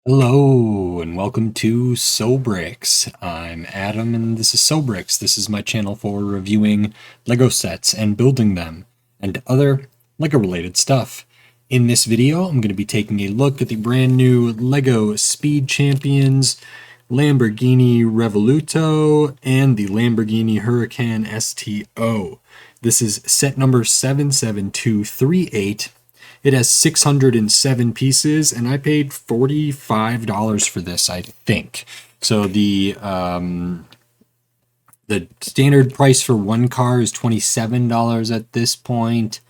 Hello and welcome to SoBricks. I'm Adam and this is SoBricks. This is my channel for reviewing Lego sets and building them and other Lego related stuff. In this video, I'm going to be taking a look at the brand new Lego Speed Champions Lamborghini Revuelto and the Lamborghini Huracan STO. This is set number 77238. It has 607 pieces, and I paid $45 for this, I think. So the standard price for one car is $27 at this point.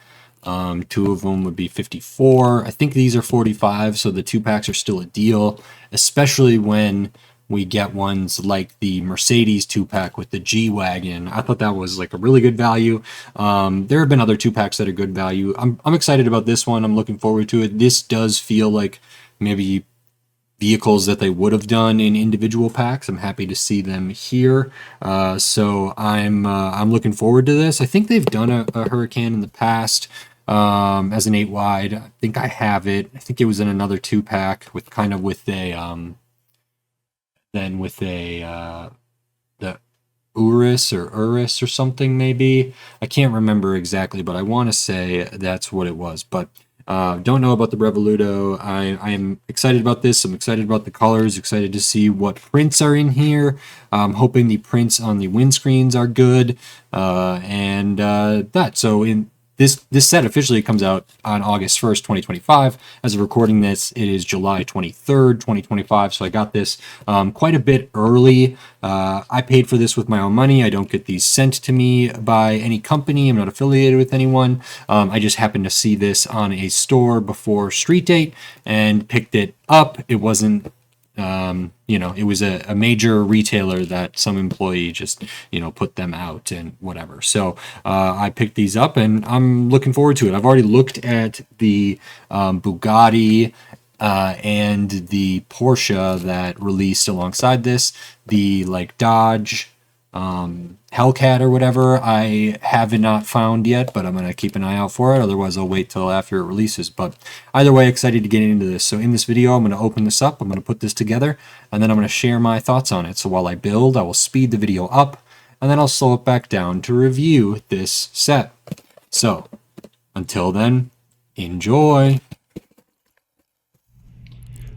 Two of them would be $54. I think these are $45, so the two packs are still a deal, especially when we get ones like the Mercedes 2-pack with the G-Wagon. I thought that was like a really good value. There have been other 2-packs that are good value. I'm excited about this one. I'm looking forward to it. This does feel like maybe vehicles that they would have done in individual packs. I'm happy to see them here. So I'm looking forward to this. I think they've done a Huracan in the past as an 8 wide. I think I have it. I think it was in another 2-pack with the Urus or something maybe. I can't remember exactly, but I want to say that's what it was. But don't know about the Revuelto. I am excited about this. I'm excited about the colors. Excited to see what prints are in here. I'm hoping the prints on the windscreens are good. So in this set officially comes out on August 1st, 2025. As of recording this, it is July 23rd, 2025. So I got this quite a bit early. I paid for this with my own money. I don't get these sent to me by any company. I'm not affiliated with anyone. I just happened to see this on a store before street date and picked it up. It wasn't it was a major retailer that some employee just, put them out and whatever. So I picked these up and I'm looking forward to it. I've already looked at the Bugatti and the Porsche that released alongside this. The Dodge Hellcat or whatever I have not found yet, but I'm going to keep an eye out for it. Otherwise, I'll wait till after it releases. But either way, excited to get into this. So in this video, I'm going to open this up. I'm going to put this together, and then I'm going to share my thoughts on it. So while I build, I will speed the video up, and then I'll slow it back down to review this set. So until then, enjoy.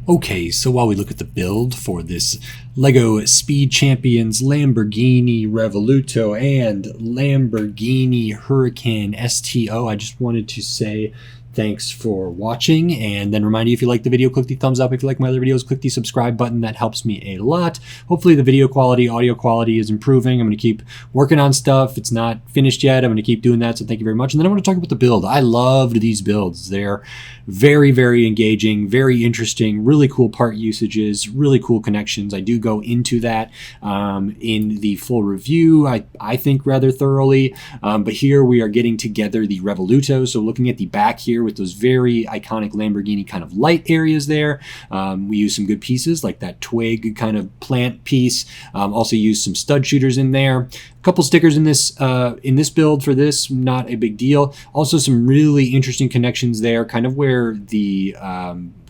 Okay, so while we look at the build for this Lego Speed Champions Lamborghini Revuelto and Lamborghini Huracan STO, I just wanted to say thanks for watching, and then remind you, if you like the video, click the thumbs up. If you like my other videos, click the subscribe button. That helps me a lot. Hopefully the video quality, audio quality is improving. I'm going to keep working on stuff. It's not finished yet. I'm going to keep doing that, so thank you very much. And then I want to talk about the build. I loved these builds. They're very, very engaging, very interesting, really cool part usages, really cool connections. I do go into that in the full review, I think rather thoroughly, but here we are getting together the Revuelto. So looking at the back here with those very iconic Lamborghini kind of light areas there, we use some good pieces like that twig kind of plant piece. Also use some stud shooters in there. A couple stickers in this build for this, not a big deal. Also some really interesting connections there, kind of where the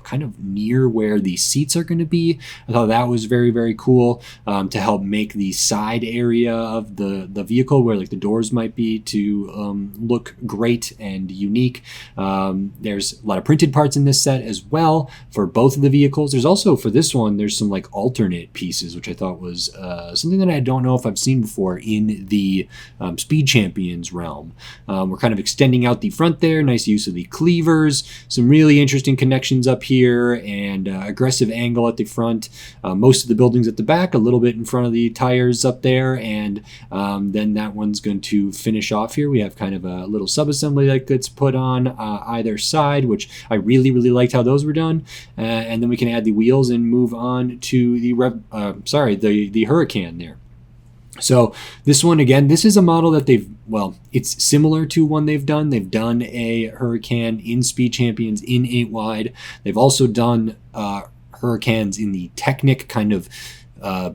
kind of near where the seats are going to be. I thought that was very, very cool to help make the side area of the vehicle where the doors might be to look great and unique. There's a lot of printed parts in this set as well for both of the vehicles. There's also, for this one, there's some alternate pieces, which I thought was something that I don't know if I've seen before in the Speed Champions realm. We're kind of extending out the front there. Nice use of the cleavers. Some really interesting connections up here, and aggressive angle at the front. Most of the buildings at the back, a little bit in front of the tires up there, and then that one's going to finish off here. We have kind of a little sub-assembly that gets put on either side, which I really, really liked how those were done. And then we can add the wheels and move on to the Huracan there. So this one, again, this is a model that it's similar to one they've done. They've done a Huracan in Speed Champions in 8 wide. They've also done Huracans in the Technic kind of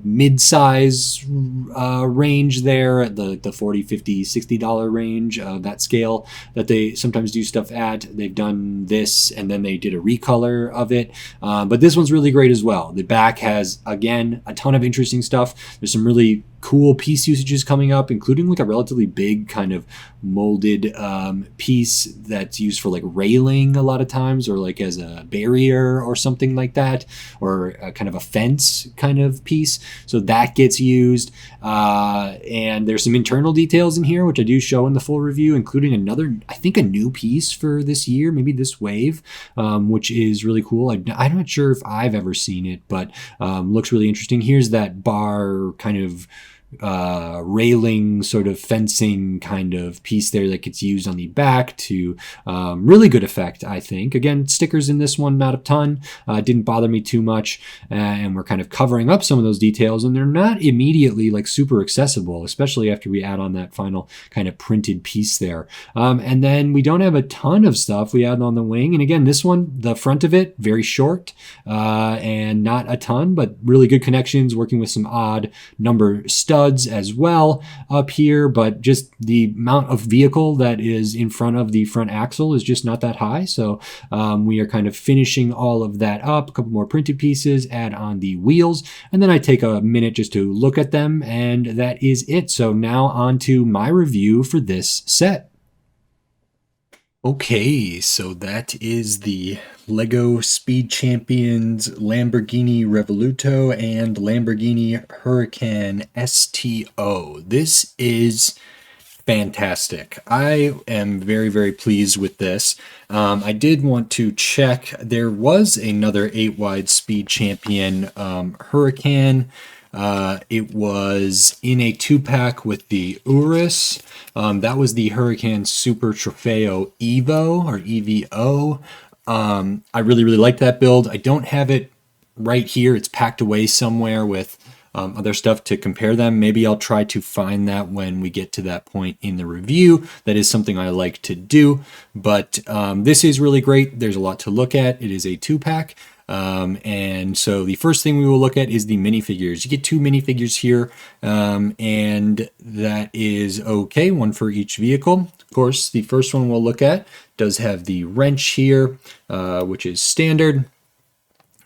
mid-size range there, the $40, $50, $60 range, that scale that they sometimes do stuff at. They've done this, and then they did a recolor of it. But this one's really great as well. The back has, again, a ton of interesting stuff. There's some really cool piece usages coming up, including like a relatively big kind of molded piece that's used for like railing a lot of times, or like as a barrier or something like that, or a kind of a fence kind of piece. So that gets used. And there's some internal details in here, which I do show in the full review, including another, I think, a new piece for this year, maybe this wave, which is really cool. I'm not sure if I've ever seen it, but looks really interesting. Here's that bar kind of railing, sort of fencing kind of piece there that gets used on the back to really good effect, I think. Again, stickers in this one, not a ton. Didn't bother me too much, and we're kind of covering up some of those details, and they're not immediately like super accessible, especially after we add on that final kind of printed piece there. And then we don't have a ton of stuff we add on the wing, and again, this one, the front of it, very short and not a ton, but really good connections, working with some odd number studs as well up here, but just the amount of vehicle that is in front of the front axle is just not that high. So we are kind of finishing all of that up, a couple more printed pieces, add on the wheels, and then I take a minute just to look at them, and that is it. So now on to my review for this set. Okay, so that is the LEGO Speed Champions Lamborghini Revuelto and Lamborghini Huracan STO. This is fantastic. I am very, very pleased with this. I did want to check. There was another 8-wide Speed Champion Huracan. It was in a 2-pack with the Urus. That was the Huracan Super Trofeo Evo or EVO. I really, really like that build. I don't have it right here. It's packed away somewhere with other stuff to compare them. Maybe I'll try to find that when we get to that point in the review. That is something I like to do. But this is really great. There's a lot to look at. It is a 2-pack. And so the first thing we will look at is the minifigures. You get 2 minifigures here, and that is okay, one for each vehicle. Of course, the first one we'll look at does have the wrench here, which is standard.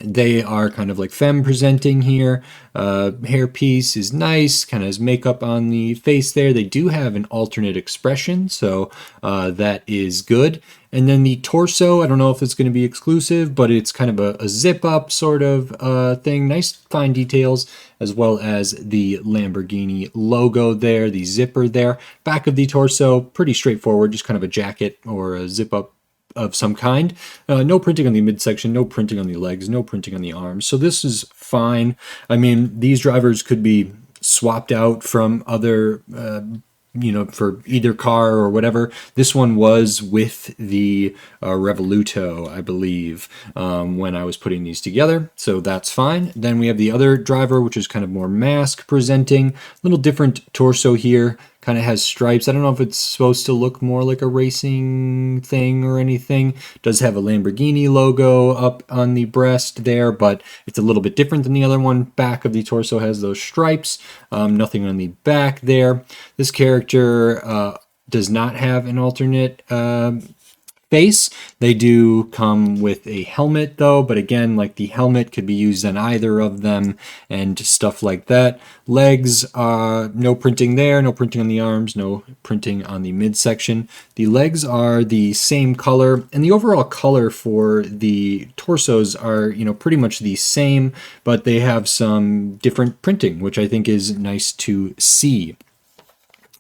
They are kind of like femme presenting here. Hairpiece is nice, kind of has makeup on the face there. They do have an alternate expression, so that is good. And then the torso, I don't know if it's going to be exclusive, but it's kind of a zip up sort of thing. Nice fine details, as well as the Lamborghini logo there, the zipper there. Back of the torso, pretty straightforward, just kind of a jacket or a zip up of some kind. No printing on the midsection, no printing on the legs, no printing on the arms. So this is fine. I mean, these drivers could be swapped out from other, for either car or whatever. This one was with the Revuelto, I believe, when I was putting these together. So that's fine. Then we have the other driver, which is kind of more mask presenting. A little different torso here. Kind of has stripes. I don't know if it's supposed to look more like a racing thing or anything. Does have a Lamborghini logo up on the breast there, but it's a little bit different than the other one. Back of the torso has those stripes. Nothing on the back there. This character does not have an alternate face. They do come with a helmet though, but again, like the helmet could be used on either of them and stuff like that. Legs, no printing there, no printing on the arms, no printing on the midsection. The legs are the same color, and the overall color for the torsos are, pretty much the same, but they have some different printing, which I think is nice to see.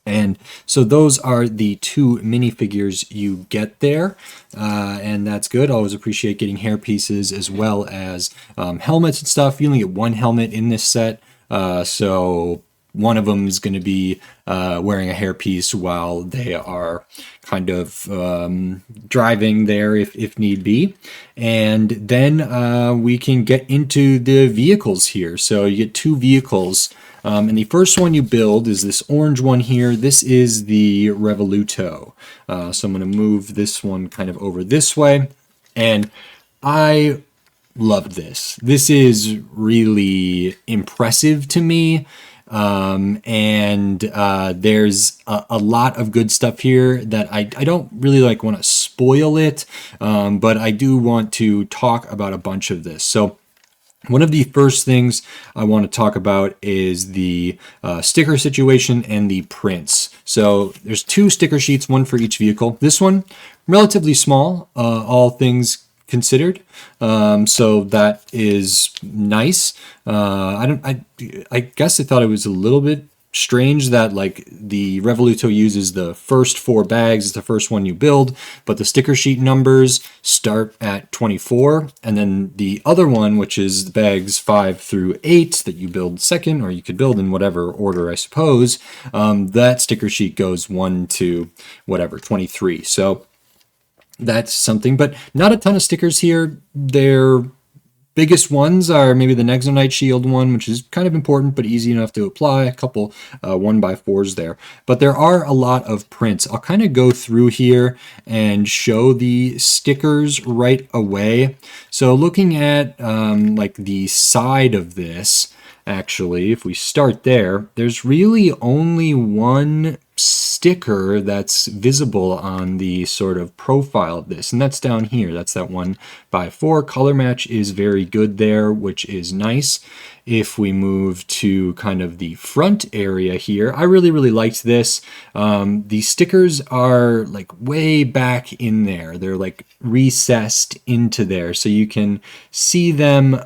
And so those are the 2 minifigures you get there, and that's good. Always appreciate getting hair pieces as well as helmets and stuff. You only get 1 helmet in this set, so one of them is going to be wearing a hairpiece while they are kind of driving there if need be. And then we can get into the vehicles here. So you get 2 vehicles. And the first one you build is this orange one here. This is the Revuelto. So I'm going to move this one kind of over this way. And I loved this. This is really impressive to me. There's a lot of good stuff here that I don't really like want to spoil it, but I do want to talk about a bunch of this. So one of the first things I want to talk about is the sticker situation and the prints. So there's 2 sticker sheets, one for each vehicle. This one, relatively small, all things considered. So that is nice. I guess I thought it was a little bit strange that like the Revuelto uses the first 4 bags as the first one you build, but the sticker sheet numbers start at 24, and then the other one, which is the bags 5 through 8 that you build second, or you could build in whatever order I suppose, that sticker sheet goes 1 to whatever 23. So that's something, but not a ton of stickers here. Their biggest ones are maybe the Nexonite Shield one, which is kind of important but easy enough to apply. A couple 1x4s there, but there are a lot of prints. I'll kind of go through here and show the stickers right away. So looking at like the side of this, actually, if we start there, there's really only one sticker that's visible on the sort of profile of this, and that's down here. That's that 1x4. Color match is very good there, which is nice. If we move to kind of the front area here, I really liked this. The stickers are like way back in there. They're like recessed into there, so you can see them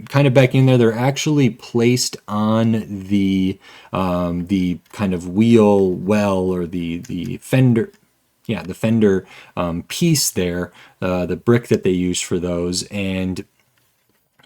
kind of back in there. They're actually placed on the kind of wheel well, or the fender. Yeah, the fender piece there, the brick that they use for those, and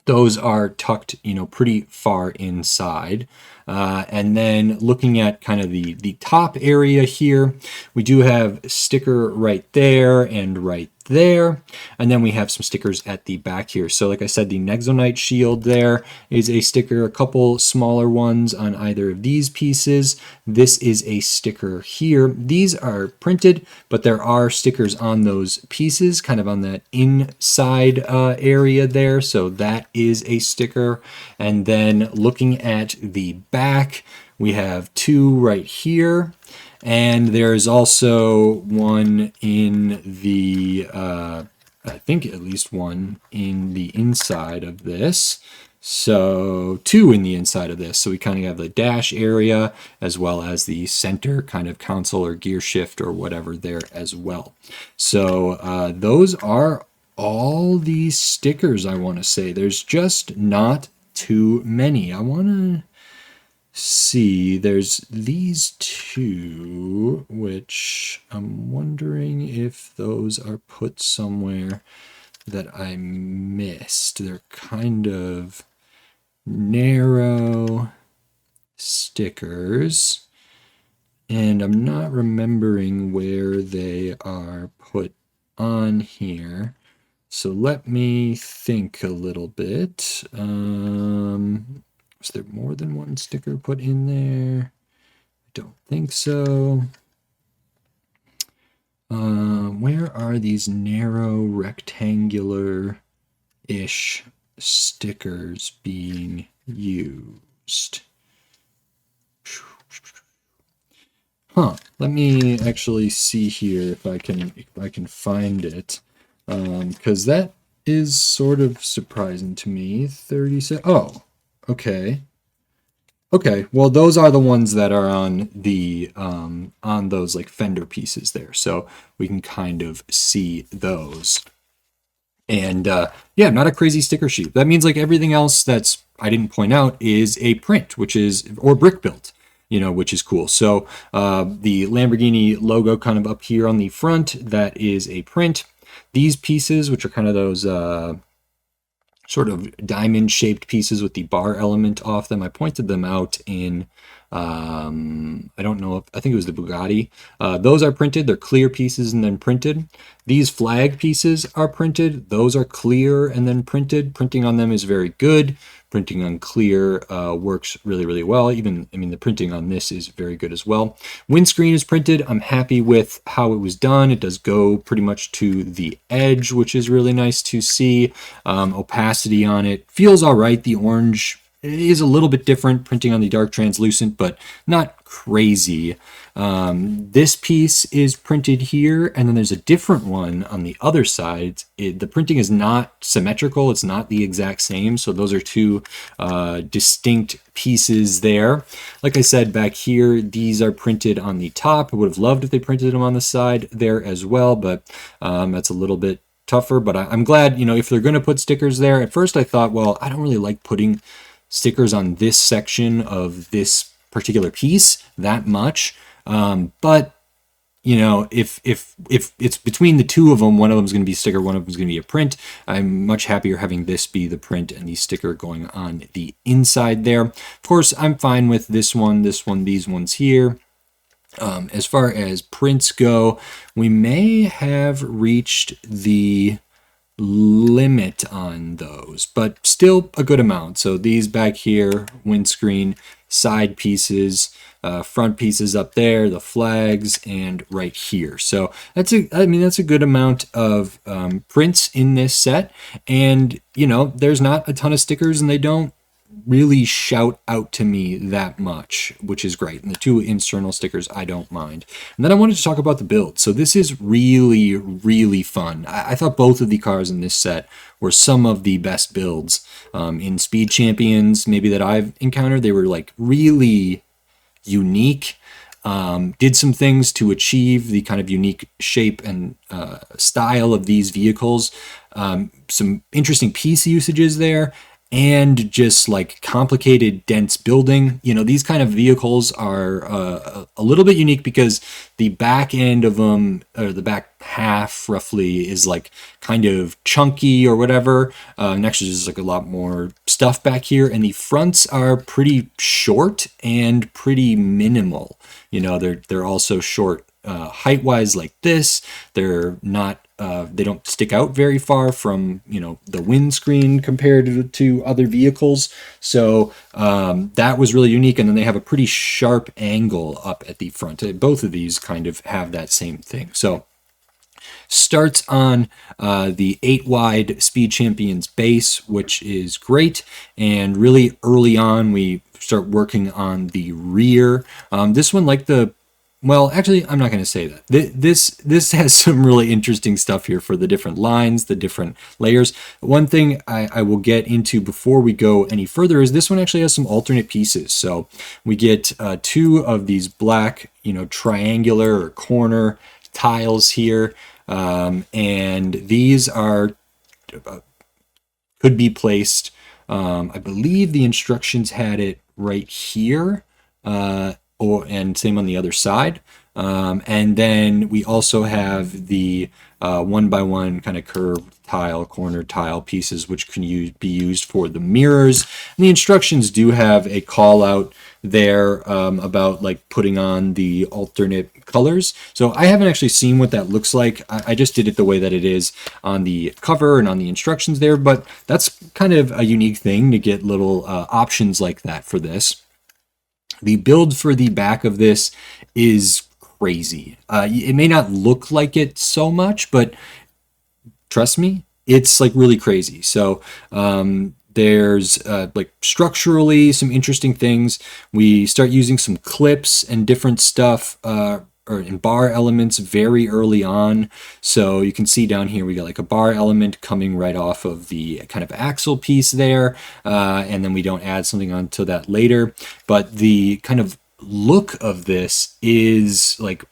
those are tucked, pretty far inside. And then looking at kind of the top area here, we do have sticker right there and right there, and then we have some stickers at the back here. So like I said, the Nexonite Shield there is a sticker, a couple smaller ones on either of these pieces. This is a sticker here. These are printed, but there are stickers on those pieces, kind of on that inside area there. So that is a sticker. And then looking at the back, we have 2 right here. And there's also one in the, I think at least one in the inside of this. So 2 in the inside of this. So we kind of have the dash area as well as the center kind of console or gear shift or whatever there as well. So those are all these stickers, I want to say. There's just not too many. I want to see, there's these 2, which I'm wondering if those are put somewhere that I missed. They're kind of narrow stickers, and I'm not remembering where they are put on here. So let me think a little bit. Was there more than one sticker put in there? I don't think so. Where are these narrow rectangular-ish stickers being used? Let me actually see here if I can find it, because that is sort of surprising to me. 37. Oh. Okay. Well, those are the ones that are on the on those like fender pieces there, so we can kind of see those. And yeah, not a crazy sticker sheet. That means like everything else that's I didn't point out is a print, which is or brick built, which is cool. So the Lamborghini logo kind of up here on the front, that is a print. These pieces, which are kind of those sort of diamond-shaped pieces with the bar element off them. I pointed them out in, I don't know, I think it was the Bugatti. Those are printed. They're clear pieces and then printed. These flag pieces are printed. Those are clear and then printed. Printing on them is very good. printing on clear works really, really well. Even, I mean, the printing on this is very good as well. Windscreen is printed. I'm happy with how it was done. It does go pretty much to the edge, which is really nice to see. Opacity on it feels all right. The orange is a little bit different, printing on the dark translucent, but not crazy. This piece is printed here, and then there's a different one on the other side. The printing is not symmetrical. It's not the exact same. So those are two distinct pieces there. Like I said, back here, these are printed on the top. I would have loved if they printed them on the side there as well, but that's a little bit tougher. But I'm glad, you know, if they're going to put stickers there. At first I thought, well, I don't really like putting stickers on this section of this particular piece that much. But you know, if it's between the two of them, one of them is going to be sticker, one of them is going to be a print. I'm much happier having this be the print and the sticker going on the inside there. Of course, I'm fine with this one, these ones here. As far as prints go, we may have reached the limit on those, but still a good amount. So these back here, windscreen, side pieces, front pieces up there, the flags, and right here. So that's a good amount of prints in this set. And you know, there's not a ton of stickers, and they don't really shout out to me that much, which is great. And the two internal stickers I don't mind. And then I wanted to talk about the build. So this is really, really fun. I thought both of the cars in this set were some of the best builds in Speed Champions maybe that I've encountered. They were like really unique. Did some things to achieve the kind of unique shape and style of these vehicles. Some interesting piece usages there, and just like complicated, dense building. You know, these kind of vehicles are a little bit unique because the back end of them, or the back half roughly, is like kind of chunky or whatever. Next is just like a lot more stuff back here, and the fronts are pretty short and pretty minimal. You know, they're also short height-wise like this. They're not they don't stick out very far from, you know, the windscreen compared to other vehicles. So that was really unique. And then they have a pretty sharp angle up at the front. Both of these kind of have that same thing. So starts on the 8-wide Speed Champions base, which is great. And really early on, we start working on the rear. This one, like the Well, actually, I'm not going to say that. This has some really interesting stuff here for the different lines, the different layers. One thing I will get into before we go any further is this one actually has some alternate pieces. So we get two of these black, you know, triangular or corner tiles here, and these are could be placed. I believe the instructions had it right here. And same on the other side. And then we also have the 1x1 kind of curved tile, corner tile pieces, which can be used for the mirrors. And the instructions do have a call out there about like putting on the alternate colors. So I haven't actually seen what that looks like. I just did it the way that it is on the cover and on the instructions there, but that's kind of a unique thing to get little options like that for this. The build for the back of this is crazy. It may not look like it so much, but trust me, it's like really crazy. So there's like structurally some interesting things. We start using some clips and different stuff or in bar elements very early on. So you can see down here we got like a bar element coming right off of the kind of axle piece there, and then we don't add something onto that later. But the kind of look of this is like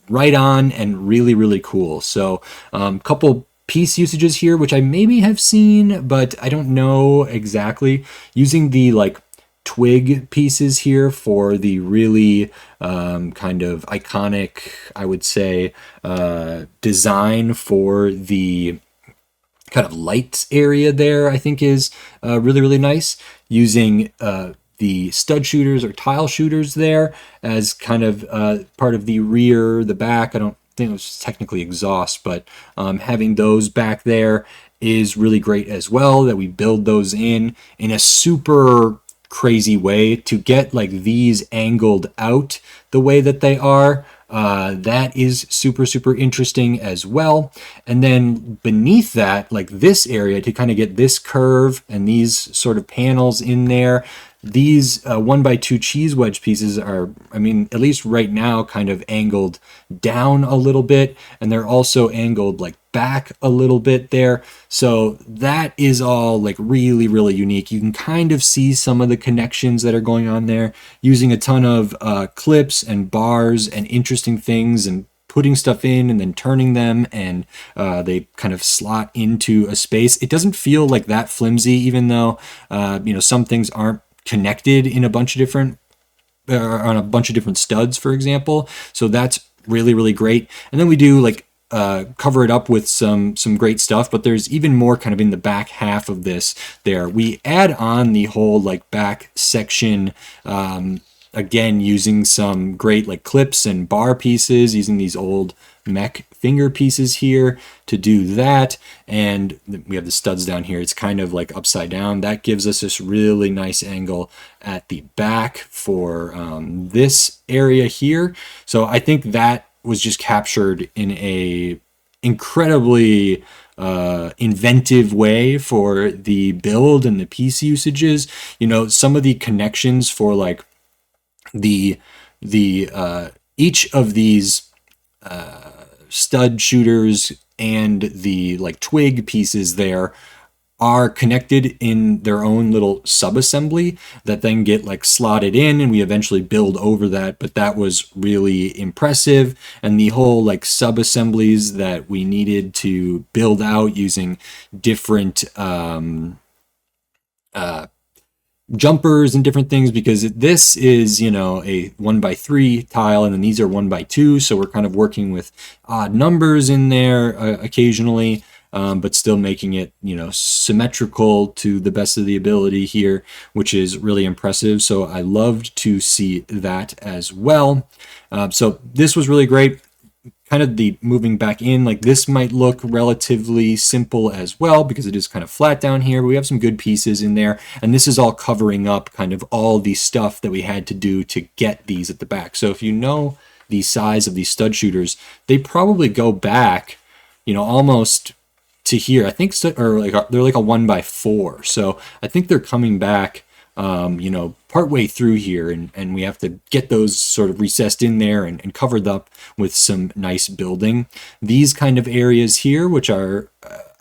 right on and really, really cool. So couple piece usages here, which I maybe have seen, but I don't know exactly. Using the like twig pieces here for the really kind of iconic, I would say, design for the kind of lights area there, I think is really, really nice. Using the stud shooters or tile shooters there as kind of part of the rear, the back. I don't think it was technically exhaust, but having those back there is really great as well, that we build those in a super crazy way to get like these angled out the way that they are. That is super interesting as well. And then beneath that, like this area, to kind of get this curve and these sort of panels in there, these 1x2 cheese wedge pieces are, I mean, at least right now, kind of angled down a little bit, and they're also angled like back a little bit there. So that is all like really unique. You can kind of see some of the connections that are going on there, using a ton of clips and bars and interesting things, and putting stuff in and then turning them, and they kind of slot into a space. It doesn't feel like that flimsy, even though you know, some things aren't connected in a bunch of different on a bunch of different studs, for example. So that's really great. And then we do like cover it up with some great stuff, but there's even more kind of in the back half of this there. We add on the whole like back section, again, using some great like clips and bar pieces, using these old mech finger pieces here to do that. And we have the studs down here. It's kind of like upside down. That gives us this really nice angle at the back for this area here. So I think that was just captured in a incredibly inventive way for the build and the piece usages. You know, some of the connections for like the each of these stud shooters and the like twig pieces there are connected in their own little sub-assembly that then get like slotted in, and we eventually build over that. But that was really impressive, and the whole like sub-assemblies that we needed to build out using different jumpers and different things, because this is, you know, a 1x3 tile, and then these are 1x2, so we're kind of working with odd numbers in there occasionally, but still making it, you know, symmetrical to the best of the ability here, which is really impressive. So I loved to see that as well. So this was really great. Kind of the moving back in, like this might look relatively simple as well because it is kind of flat down here, but we have some good pieces in there, and this is all covering up kind of all the stuff that we had to do to get these at the back. So if you know the size of these stud shooters, they probably go back, you know, almost to here. I think, or like they're like a 1x4, so I think they're coming back you know, partway through here, and we have to get those sort of recessed in there and covered up with some nice building. These kind of areas here, which are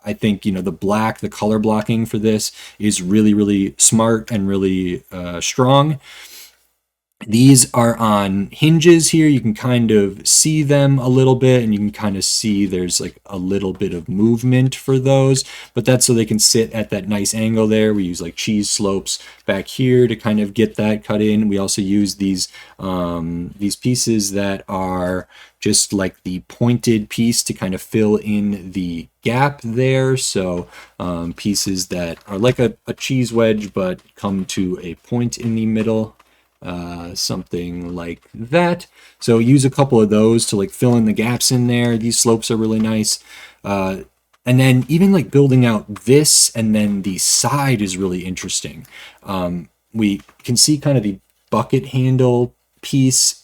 I think, you know, the color blocking for this is really smart and really strong. These are on hinges here. You can kind of see them a little bit, and you can kind of see there's like a little bit of movement for those, but that's so they can sit at that nice angle there. We use like cheese slopes back here to kind of get that cut in. We also use these pieces that are just like the pointed piece to kind of fill in the gap there. So pieces that are like a cheese wedge, but come to a point in the middle. Something like that. So use a couple of those to like fill in the gaps in there. These slopes are really nice. And then even like building out this and then the side is really interesting. We can see kind of the bucket handle piece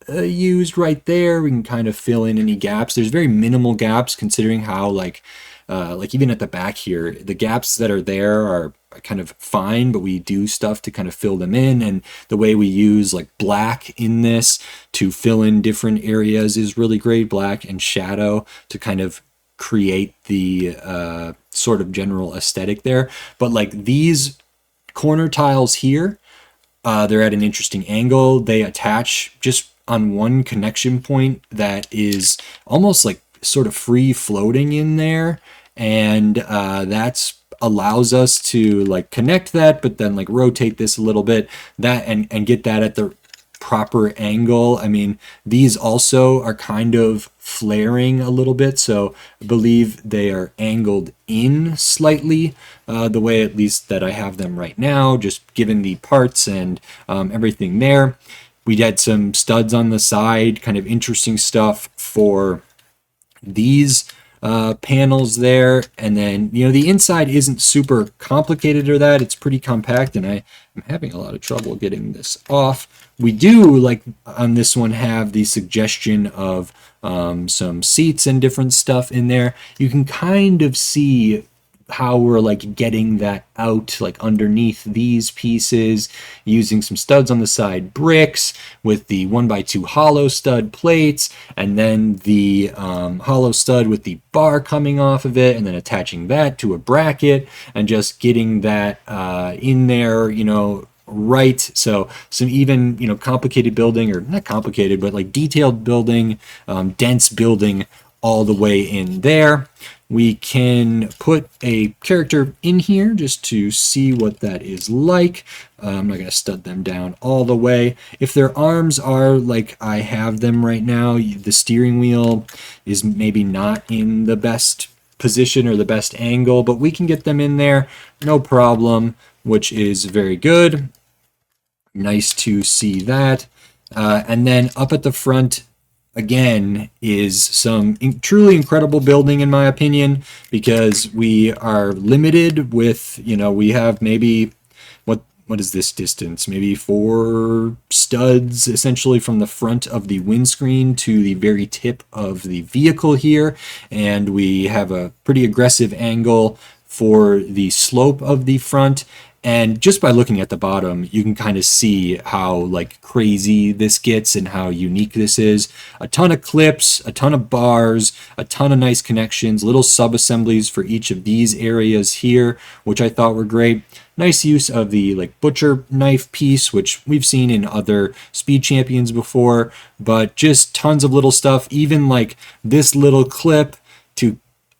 used right there. We can kind of fill in any gaps. There's very minimal gaps considering how like even at the back here, the gaps that are there are kind of fine, but we do stuff to kind of fill them in. And the way we use like black in this to fill in different areas is really great. Black and shadow to kind of create the sort of general aesthetic there. But like these corner tiles here, they're at an interesting angle. They attach just on one connection point that is almost like sort of free floating in there, and that's allows us to like connect that, but then like rotate this a little bit, that and get that at the proper angle. I mean, these also are kind of flaring a little bit, so I believe they are angled in slightly, the way at least that I have them right now, just given the parts and everything there. We had some studs on the side, kind of interesting stuff for these panels there, and then the inside isn't super complicated or that. It's pretty compact, and I'm having a lot of trouble getting this off. We do, like on this one, have the suggestion of some seats and different stuff in there. You can kind of see how we're like getting that out, like underneath these pieces, using some studs on the side, bricks with the 1x2 hollow stud plates, and then the hollow stud with the bar coming off of it, and then attaching that to a bracket and just getting that in there, right. So some even complicated building, or not complicated, but like detailed building, dense building all the way in there. We can put a character in here just to see what that is like. I'm not going to stud them down all the way. If their arms are like I have them right now, the steering wheel is maybe not in the best position or the best angle, but we can get them in there, no problem, which is very good. Nice to see that. And then up at the front, again, is some truly incredible building, in my opinion, because we are limited with, we have maybe, what is this distance? Maybe 4 studs, essentially, from the front of the windscreen to the very tip of the vehicle here. And we have a pretty aggressive angle for the slope of the front. And just by looking at the bottom, you can kind of see how like crazy this gets and how unique this is. A ton of clips, a ton of bars, a ton of nice connections, little sub-assemblies for each of these areas here, which I thought were great. Nice use of the like butcher knife piece, which we've seen in other Speed Champions before, but just tons of little stuff, even like this little clip to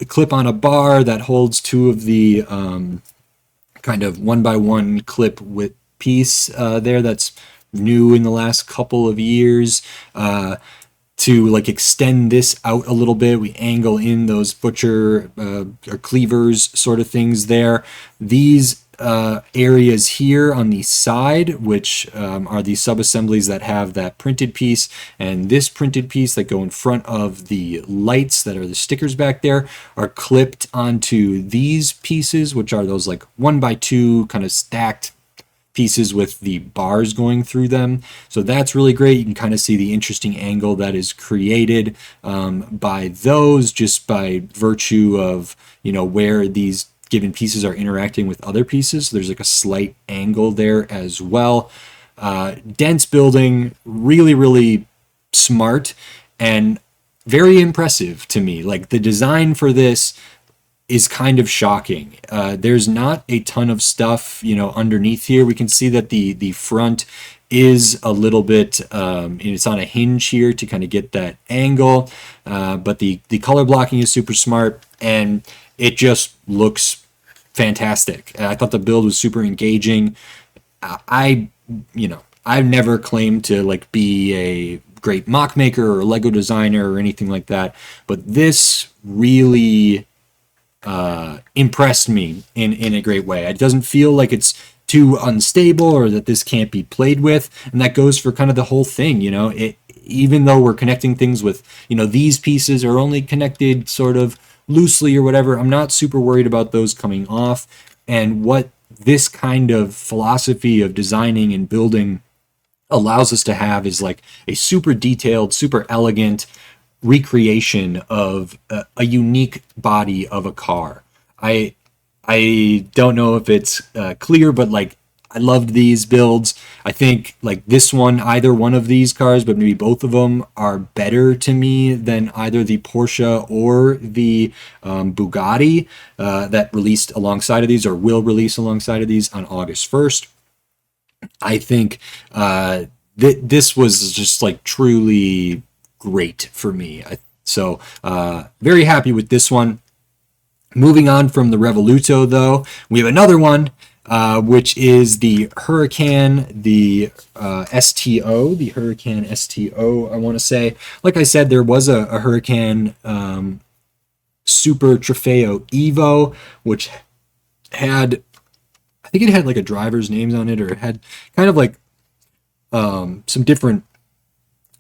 clip on a bar that holds 2 of the kind of 1x1 clip with piece there that's new in the last couple of years. To like extend this out a little bit, we angle in those butcher or cleavers sort of things there. These areas here on the side, which are the sub-assemblies that have that printed piece and this printed piece that go in front of the lights that are the stickers back there, are clipped onto these pieces, which are those like 1x2 kind of stacked pieces with the bars going through them. So that's really great. You can kind of see the interesting angle that is created by those, just by virtue of where these given pieces are interacting with other pieces. So there's like a slight angle there as well. Dense building, really, really smart and very impressive to me. Like the design for this is kind of shocking. There's not a ton of stuff, underneath here. We can see that the front is a little bit, it's on a hinge here to kind of get that angle. But the color blocking is super smart, and it just looks fantastic. I thought the build was super engaging. I've never claimed to like be a great mock maker or Lego designer or anything like that, but this really impressed me in a great way. It doesn't feel like it's too unstable or that this can't be played with, and that goes for kind of the whole thing. Even though we're connecting things with, these pieces are only connected sort of loosely or whatever, I'm not super worried about those coming off. And what this kind of philosophy of designing and building allows us to have is like a super detailed, super elegant recreation of a unique body of a car. I don't know if it's clear, but like I loved these builds. I think like this one, either one of these cars, but maybe both of them, are better to me than either the Porsche or the Bugatti that released alongside of these, or will release alongside of these on August 1st. I think this was just like truly great for me. So very happy with this one. Moving on from the Revuelto, though, we have another one, which is the Huracan, the STO, the Huracan STO, I want to say. Like I said, there was a Huracan Super Trofeo Evo, which had, I think it had like a driver's names on it, or it had kind of like some different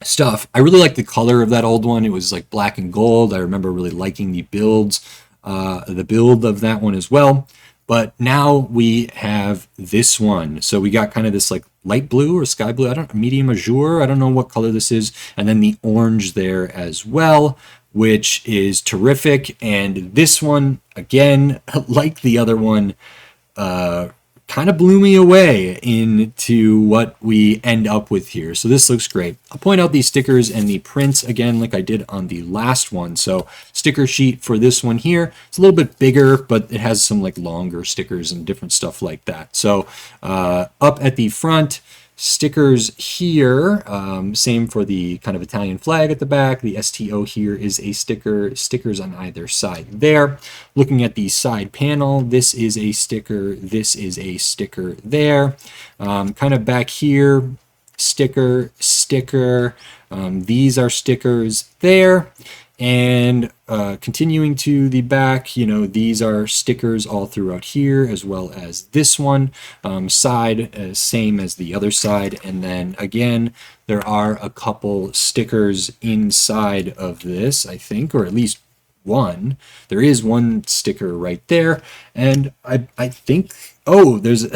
stuff. I really like the color of that old one. It was like black and gold. I remember really liking the build of that one as well. But now we have this one. So we got kind of this like light blue or sky blue. I don't medium azure. I don't know what color this is. And then the orange there as well, which is terrific. And this one, again, like the other one, kind of blew me away into what we end up with here. So this looks great. I'll point out these stickers and the prints again, like I did on the last one. So sticker sheet for this one here, it's a little bit bigger, but it has some like longer stickers and different stuff like that. So up at the front, stickers here, same for the kind of Italian flag at the back. The STO here is a sticker, stickers on either side there. Looking at the side panel, this is a sticker, this is a sticker there. Kind of back here, sticker, sticker. These are stickers there. And continuing to the back, you know, these are stickers all throughout here, as well as this one. Side, same as the other side. And then again, there are a couple stickers inside of this, I think, or at least one. There is one sticker right there. And I think, oh, there's,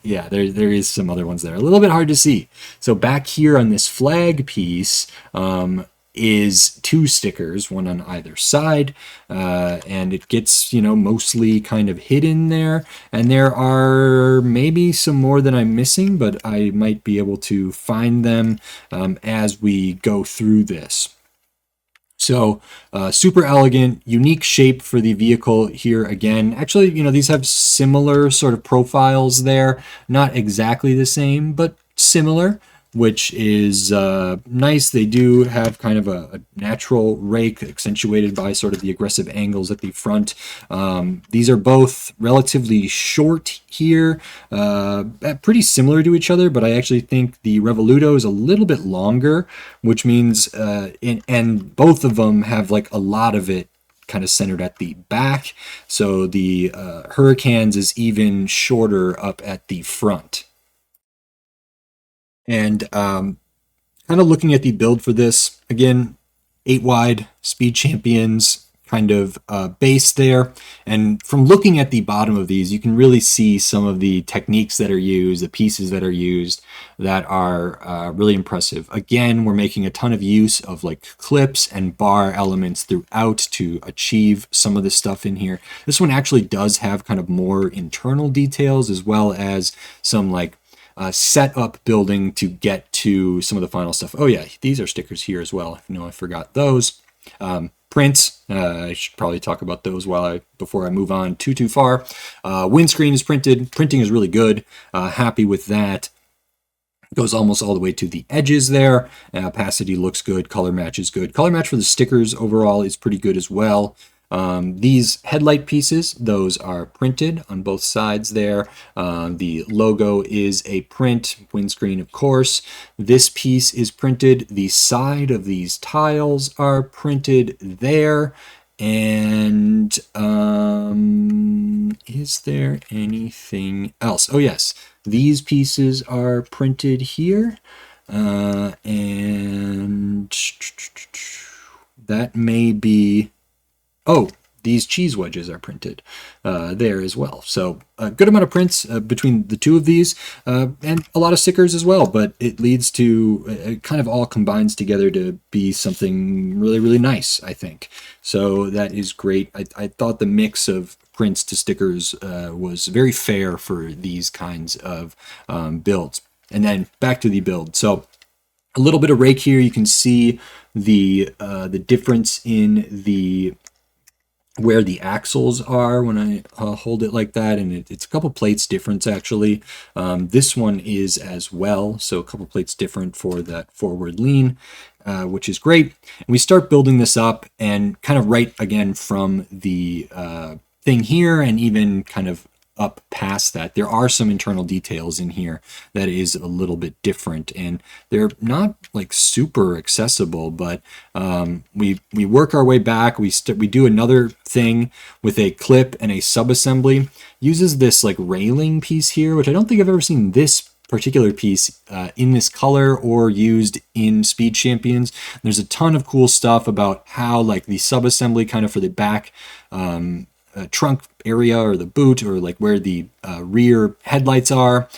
yeah, there is some other ones there. A little bit hard to see. So back here on this flag piece, is two stickers, one on either side, and it gets, you know, mostly kind of hidden there. And there are maybe some more that I'm missing, but I might be able to find them as we go through this. So super elegant, unique shape for the vehicle here again. Actually, you know, these have similar sort of profiles there, not exactly the same, but similar, which is nice. They do have kind of a natural rake accentuated by sort of the aggressive angles at the front. These are both relatively short here, pretty similar to each other, but I actually think the Revuelto is a little bit longer, which means, and both of them have like a lot of it kind of centered at the back. So the Huracans is even shorter up at the front. And kind of looking at the build for this, again, 8 wide, Speed Champions kind of base there. And from looking at the bottom of these, you can really see some of the techniques that are used, the pieces that are used that are really impressive. Again, we're making a ton of use of like clips and bar elements throughout to achieve some of the stuff in here. This one actually does have kind of more internal details, as well as some like set up building to get to some of the final stuff. Oh yeah, these are stickers here as well. No, I forgot those. Prints, I should probably talk about those before I move on too far. Windscreen is printed. Printing is really good. Happy with that. Goes almost all the way to the edges there. Opacity looks good. Color match is good. Color match for the stickers overall is pretty good as well. These headlight pieces, those are printed on both sides there. The logo is a print, windscreen of course. This piece is printed. The side of these tiles are printed there. And is there anything else? Oh yes, these pieces are printed here. And that may be... Oh, these cheese wedges are printed there as well. So a good amount of prints between the two of these, and a lot of stickers as well, but it leads to, it kind of all combines together to be something really, really nice, I think. So that is great. I thought the mix of prints to stickers was very fair for these kinds of builds. And then back to the build. So a little bit of rake here. You can see the difference in the where the axles are when I hold it like that, and it's a couple plates difference actually. This one is as well, so a couple plates different for that forward lean, which is great. And we start building this up, and kind of right again from the thing here, and even kind of up past that, there are some internal details in here that is a little bit different, and they're not like super accessible, but we work our way back. We do another thing with a clip and a sub-assembly. Uses this like railing piece here, which I don't think I've ever seen this particular piece in this color or used in Speed Champions. There's a ton of cool stuff about how like the sub-assembly kind of for the back trunk area or the boot or like where the rear headlights are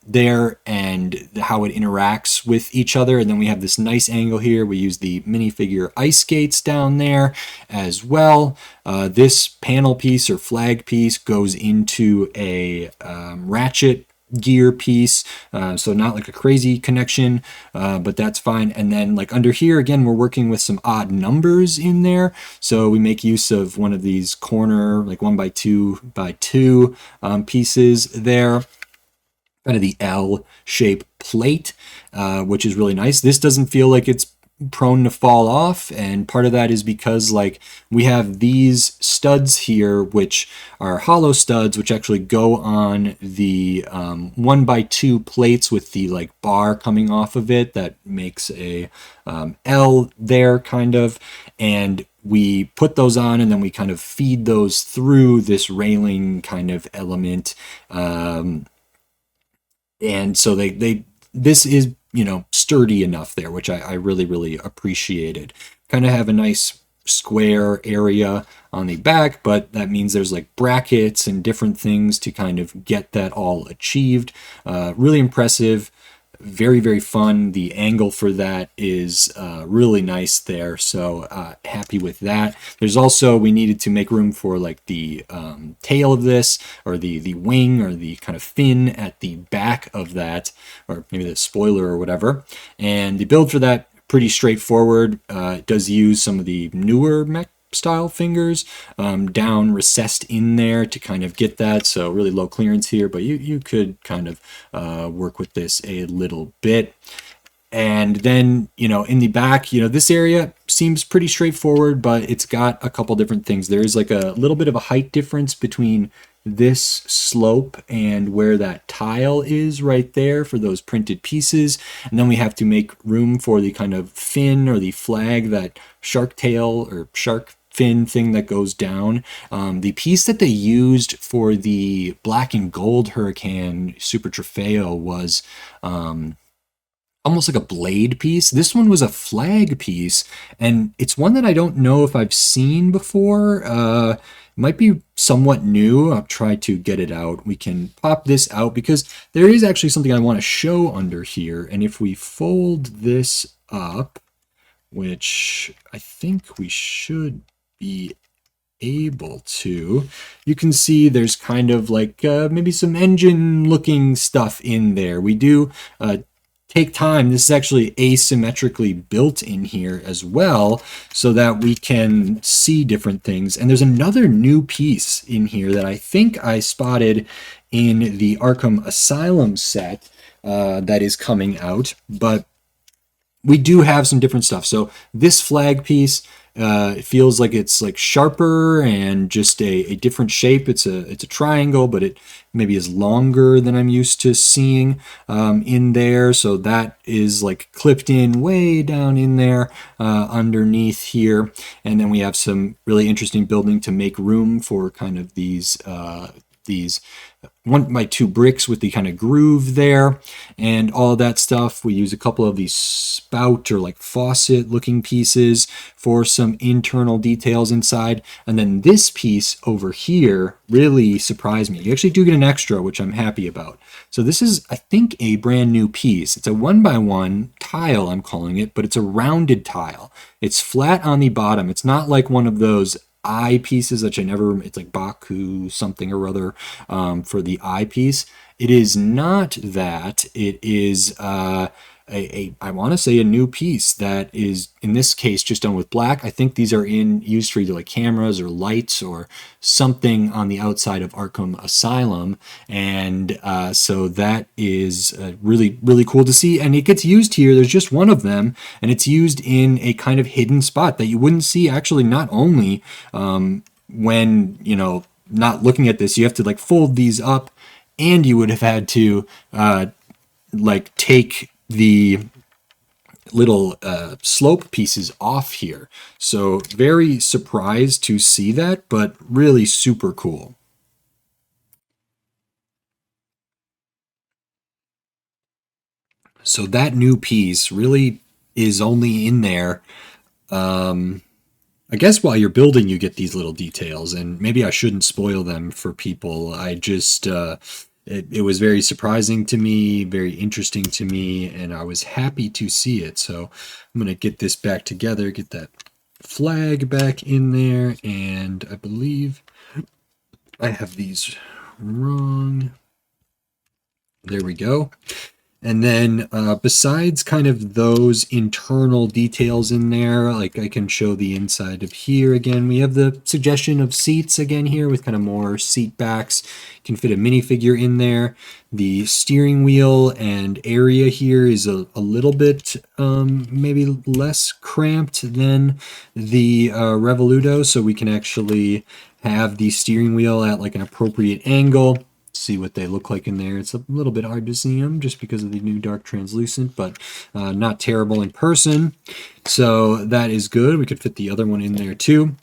there and how it interacts with each other. And then we have this nice angle here. We use the minifigure ice skates down there as well. This panel piece or flag piece goes into a ratchet gear piece, so not like a crazy connection, but that's fine. And then like under here again, we're working with some odd numbers in there, so we make use of one of these corner like 1x2x2 pieces there, kind of the L shape plate, which is really nice. This doesn't feel like it's prone to fall off, and part of that is because like we have these studs here which are hollow studs which actually go on the 1x2 plates with the like bar coming off of it that makes a L there kind of, and we put those on and then we kind of feed those through this railing kind of element, and so this is, you know, sturdy enough there, which I really appreciated. Kind of have a nice square area on the back, but that means there's like brackets and different things to kind of get that all achieved. Really impressive. Very fun. The angle for that is really nice there, so happy with that. There's also, we needed to make room for like the tail of this, or the wing, or the kind of fin at the back of that, or maybe the spoiler or whatever. And the build for that, pretty straightforward. It does use some of the newer mech style fingers down recessed in there to kind of get that, so really low clearance here, but you could kind of work with this a little bit. And then, you know, in the back, you know, this area seems pretty straightforward, but it's got a couple different things. There's like a little bit of a height difference between this slope and where that tile is right there for those printed pieces. And then we have to make room for the kind of fin or the flag, that shark tail or shark fin thing that goes down. The piece that they used for the black and gold Huracan Super Trofeo was almost like a blade piece. This one was a flag piece, and it's one that I don't know if I've seen before. It might be somewhat new. I'll try to get it out. We can pop this out because there is actually something I want to show under here. And if we fold this up, which I think we should be able to, you can see there's kind of like maybe some engine looking stuff in there. We do take time. This is actually asymmetrically built in here as well, so that we can see different things. And there's another new piece in here that I think I spotted in the Arkham Asylum set that is coming out, but we do have some different stuff. So this flag piece, it feels like it's like sharper and just a different shape. It's a triangle, but it maybe is longer than I'm used to seeing in there. So that is like clipped in way down in there underneath here. And then we have some really interesting building to make room for kind of these 1x2 bricks with the kind of groove there and all of that stuff. We use a couple of these spout or like faucet looking pieces for some internal details inside. And then this piece over here really surprised me. You actually do get an extra, which I'm happy about. So this is, I think, a brand new piece. It's a 1x1 tile, I'm calling it, but it's a rounded tile. It's flat on the bottom. It's not like one of those eye pieces that it's like Baku something or other for the eye piece. It is not that. It is I want to say a new piece that is in this case just done with black. I think these are used for either like cameras or lights or something on the outside of Arkham Asylum, and so that is really cool to see. And it gets used here. There's just one of them, and it's used in a kind of hidden spot that you wouldn't see actually. Not only when, you know, not looking at this, you have to like fold these up, and you would have had to like take the little slope pieces off here. So very surprised to see that, but really super cool. So that new piece really is only in there. I guess while you're building, you get these little details, and maybe I shouldn't spoil them for people. I just, it was very surprising to me, very interesting to me, and I was happy to see it. So I'm going to get this back together, get that flag back in there, and I believe I have these wrong. There we go. And then besides kind of those internal details in there, like I can show the inside of here again. We have the suggestion of seats again here with kind of more seat backs. You can fit a minifigure in there. The steering wheel and area here is a little bit maybe less cramped than the Revuelto, so we can actually have the steering wheel at like an appropriate angle. See what they look like in there. It's a little bit hard to see them just because of the new dark translucent, but not terrible in person. So that is good. We could fit the other one in there too.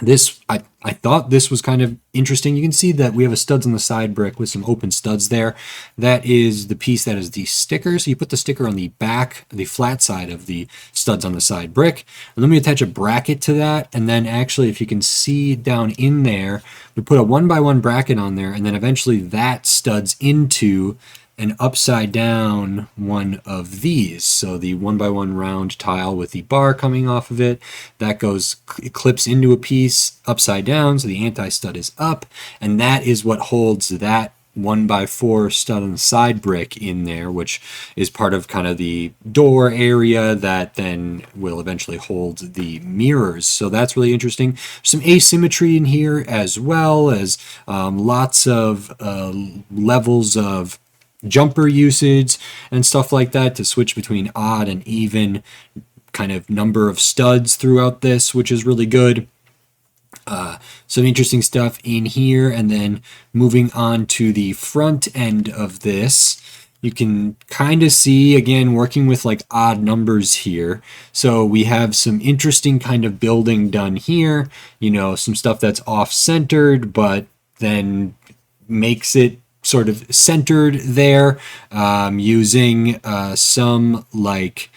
This, I thought this was kind of interesting. You can see that we have a studs on the side brick with some open studs there. That is the piece that is the sticker. So you put the sticker on the back, the flat side of the studs on the side brick. And then we attach a bracket to that. And then actually, if you can see down in there, we put a 1x1 bracket on there. And then eventually that studs into an upside down one of these. So the 1x1 round tile with the bar coming off of it, that goes, it clips into a piece upside down, so the anti-stud is up, and that is what holds that 1x4 stud on the side brick in there, which is part of kind of the door area that then will eventually hold the mirrors. So that's really interesting. Some asymmetry in here as well as lots of levels of jumper usage and stuff like that to switch between odd and even kind of number of studs throughout this, which is really good. Some interesting stuff in here. And then moving on to the front end of this, you can kind of see, again, working with like odd numbers here. So we have some interesting kind of building done here, you know, some stuff that's off-centered, but then makes it sort of centered there, using some like,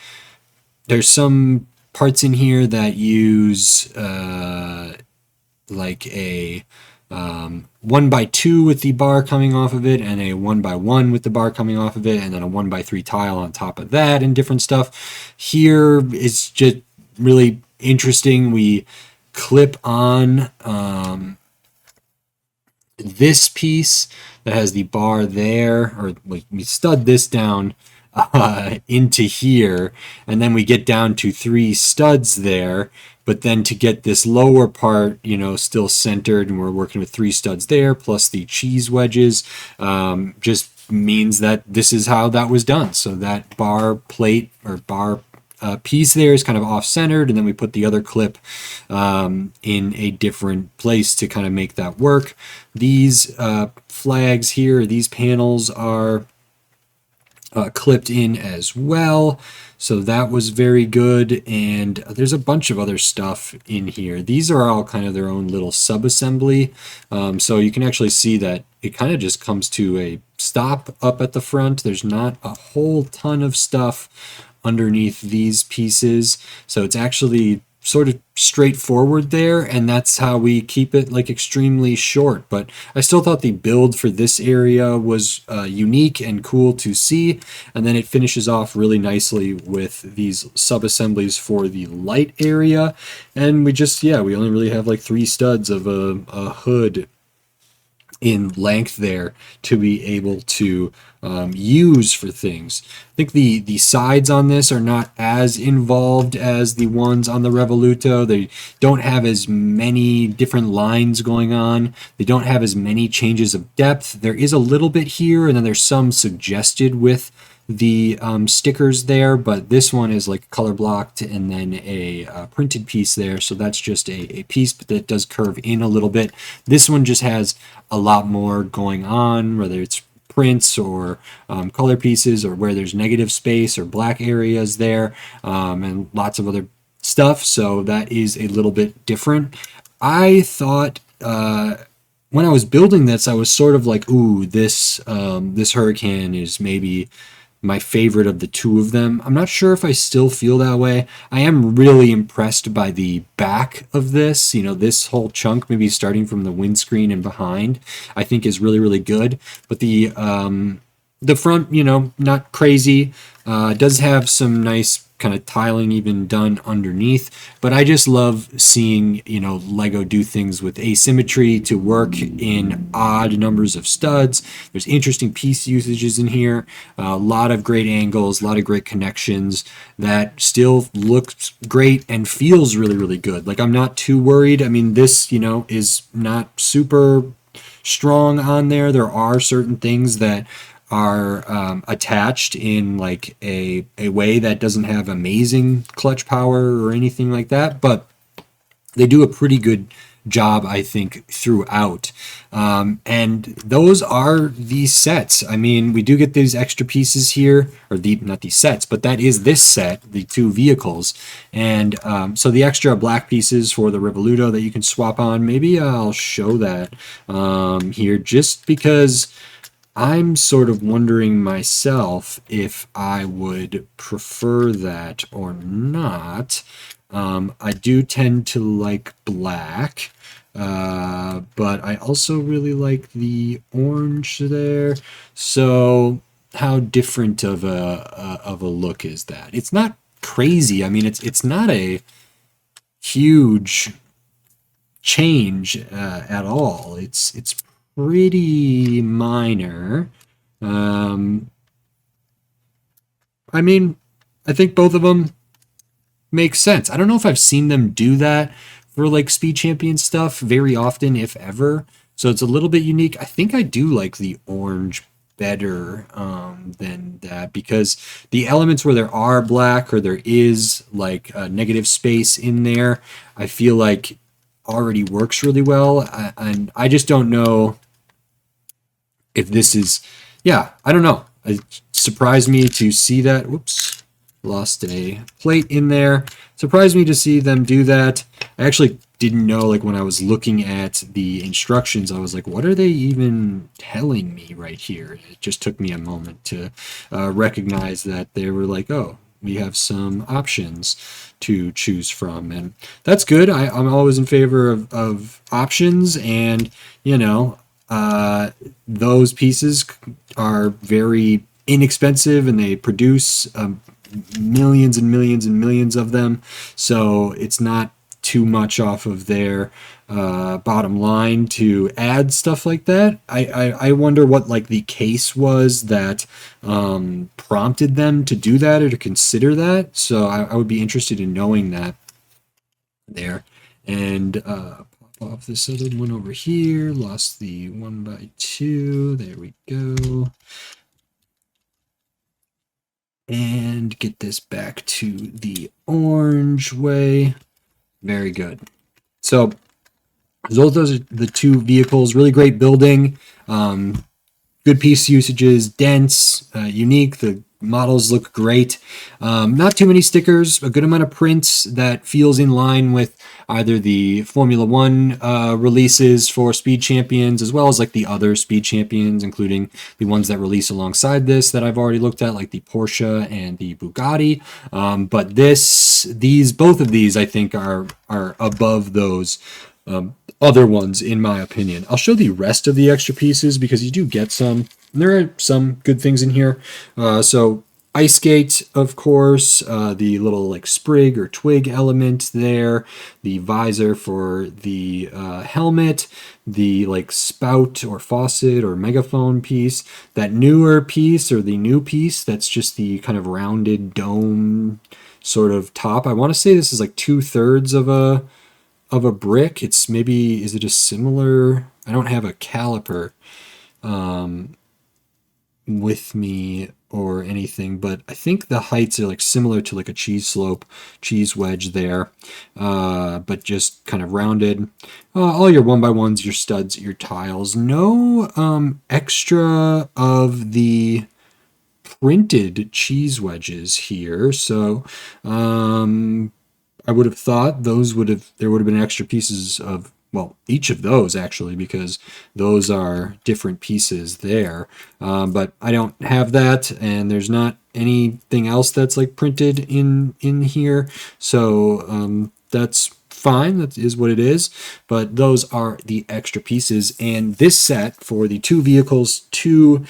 there's some parts in here that use like a 1x2 with the bar coming off of it, and a 1x1 with the bar coming off of it, and then a 1x3 tile on top of that, and different stuff. Here it's just really interesting. We clip on this piece that has the bar there, or like we stud this down into here, and then we get down to 3 studs there. But then to get this lower part, you know, still centered, and we're working with 3 studs there plus the cheese wedges, just means that this is how that was done. So that bar plate or bar piece there is kind of off-centered, and then we put the other clip in a different place to kind of make that work. These flags here, these panels are clipped in as well, so that was very good. And there's a bunch of other stuff in here. These are all kind of their own little sub-assembly, so you can actually see that it kind of just comes to a stop up at the front. There's not a whole ton of stuff underneath these pieces, so it's actually sort of straightforward there, and that's how we keep it like extremely short. But I still thought the build for this area was unique and cool to see, and then it finishes off really nicely with these sub-assemblies for the light area. And we just, yeah, we only really have like 3 studs of a hood in length there to be able to use for things. I think the sides on this are not as involved as the ones on the Revuelto. They don't have as many different lines going on. They don't have as many changes of depth. There is a little bit here, and then there's some suggested with the stickers there, but this one is like color blocked and then a printed piece there, so that's just a piece, but that does curve in a little bit. This one just has a lot more going on, whether it's prints or color pieces, or where there's negative space or black areas there, and lots of other stuff, so that is a little bit different. I thought when I was building this, I was sort of like, ooh, this Huracan is maybe my favorite of the two of them. I'm not sure if I still feel that way. I am really impressed by the back of this. You know, this whole chunk, maybe starting from the windscreen and behind, I think is really, really good. But the front, you know, not crazy. Does have some nice kind of tiling even done underneath, but I just love seeing, you know, Lego do things with asymmetry to work in odd numbers of studs. There's interesting piece usages in here, a lot of great angles, a lot of great connections that still looks great and feels really, really good. Like, I'm not too worried. I mean, this, you know, is not super strong on there. There are certain things that are attached in like a way that doesn't have amazing clutch power or anything like that, but they do a pretty good job, I think, throughout. And those are these sets. I mean, we do get these extra pieces here, or not these sets, but that is this set, the two vehicles. And so the extra black pieces for the Revuelto that you can swap on, maybe I'll show that here just because I'm sort of wondering myself if I would prefer that or not. I do tend to like black, but I also really like the orange there. So how different of a look is that? It's not crazy. I mean, it's not a huge change at all. It's pretty minor. I mean, I think both of them make sense. I don't know if I've seen them do that for like Speed Champion stuff very often, if ever. So it's a little bit unique. I think I do like the orange better than that, because the elements where there are black or there is like a negative space in there, I feel like already works really well. And I just don't know if this is, yeah, I don't know. It surprised me to see that. Whoops, lost a plate in there. Surprised me to see them do that. I actually didn't know, like when I was looking at the instructions, I was like, what are they even telling me right here? It just took me a moment to recognize that they were like, oh, we have some options to choose from, and that's good. I'm always in favor of options, and you know, those pieces are very inexpensive and they produce millions and millions and millions of them, so it's not too much off of their bottom line to add stuff like that. I wonder what like the case was that prompted them to do that or to consider that. So I would be interested in knowing that there. And pop off this other one over here. Lost the 1x2. There we go. And get this back to the orange way. Very good. So those are the two vehicles. Really great building. Good piece usages, dense, unique. The models look great. Not too many stickers, a good amount of prints that feels in line with either the Formula One releases for Speed Champions, as well as like the other Speed Champions, including the ones that release alongside this that I've already looked at, like the Porsche and the Bugatti. But both of these, I think, are above those other ones, in my opinion. I'll show the rest of the extra pieces because you do get some. There are some good things in here. So Ice Gate, of course, the little like sprig or twig element there, the visor for the helmet, the like spout or faucet or megaphone piece, that newer piece or the new piece that's just the kind of rounded dome sort of top. I want to say this is like 2/3 of a brick. It's maybe, is it a similar, I don't have a caliper with me or anything, but I think the heights are like similar to like a cheese slope, cheese wedge there, but just kind of rounded. All your 1x1s, your studs, your tiles. No extra of the printed cheese wedges here, so I would have thought there would have been extra pieces of well, each of those actually, because those are different pieces there. But I don't have that, and there's not anything else that's like printed in here. So that's fine. That is what it is. But those are the extra pieces. And this set for the 2 vehicles, 2